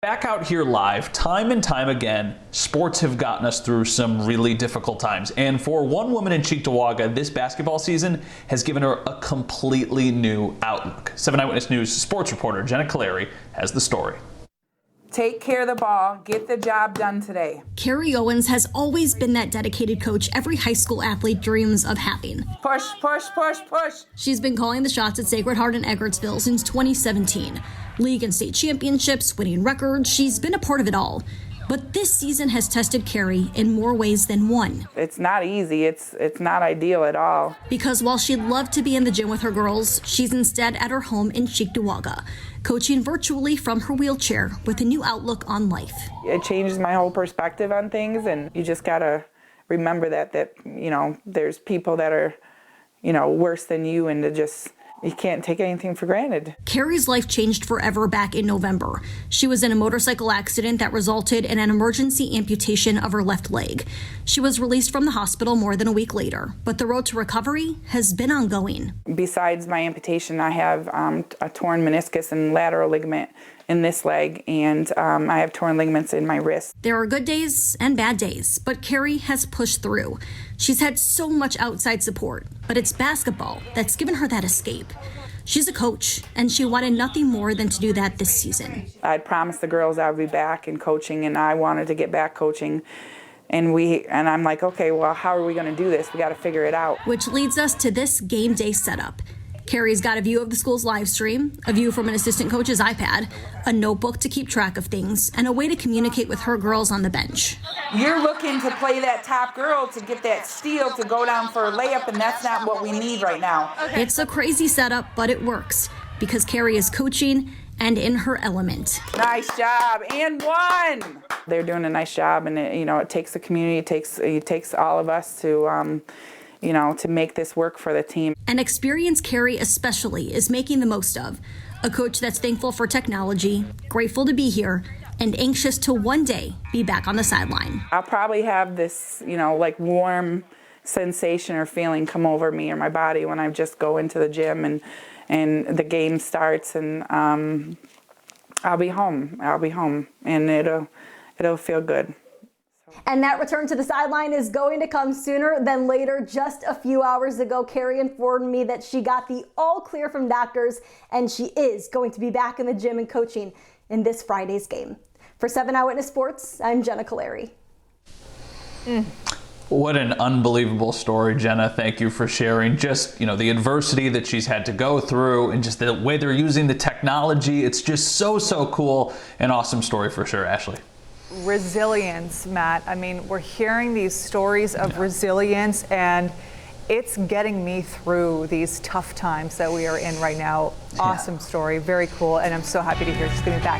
Back out here live, time and time again, sports have gotten us through some really difficult times. And for one woman in Cheektowaga, this basketball season has given her a completely new outlook. 7 Eyewitness News sports reporter Jenna Calleri has the story. Take care of the ball, get the job done today. Carrie Owens has always been that dedicated coach every high school athlete dreams of having. Push, push, push, push. She's been calling the shots at Sacred Heart in Eggertsville since 2017. League and state championships, winning records, she's been a part of it all. But this season has tested Carrie in more ways than one. It's not easy, it's not ideal at all. Because while she'd love to be in the gym with her girls, she's instead at her home in Cheektowaga, coaching virtually from her wheelchair with a new outlook on life. It changes my whole perspective on things, and you just gotta remember that there's people that are, worse than you, and you can't take anything for granted. Carrie's life changed forever back in November. She was in a motorcycle accident that resulted in an emergency amputation of her left leg. She was released from the hospital more than a week later, but the road to recovery has been ongoing. Besides my amputation, I have a torn meniscus and lateral ligament in this leg, and I have torn ligaments in my wrist. There are good days and bad days, but Carrie has pushed through. She's had so much outside support, but it's basketball that's given her that escape. She's a coach, and she wanted nothing more than to do that this season. I'd promised the girls I would be back in coaching, and I wanted to get back coaching. And I'm like, okay, well, how are we going to do this? We got to figure it out. Which leads us to this game day setup. Carrie's got a view of the school's live stream, a view from an assistant coach's iPad, a notebook to keep track of things, and a way to communicate with her girls on the bench. You're looking to play that top girl to get that steal to go down for a layup, and that's not what we need right now. Okay. It's a crazy setup, but it works because Carrie is coaching and in her element. Nice job, and one! They're doing a nice job, and it takes the community, it takes all of us to make this work for the team. An experience Carrie especially is making the most of. A coach that's thankful for technology, grateful to be here, and anxious to one day be back on the sideline. I'll probably have this, warm sensation or feeling come over me or my body when I just go into the gym and the game starts, and I'll be home, and it'll feel good. And that return to the sideline is going to come sooner than later. Just a few hours ago, Carrie informed me that she got the all clear from doctors, and she is going to be back in the gym and coaching in this Friday's game. For 7 Eyewitness Sports, I'm Jenna Calleri. What an unbelievable story, Jenna. Thank you for sharing just, the adversity that she's had to go through and just the way they're using the technology. It's just so cool. An awesome story for sure, Ashley. Resilience, Matt. I mean, we're hearing these stories of resilience, and it's getting me through these tough times that we are in right now. Awesome story, very cool, and I'm so happy to hear she's going to be back.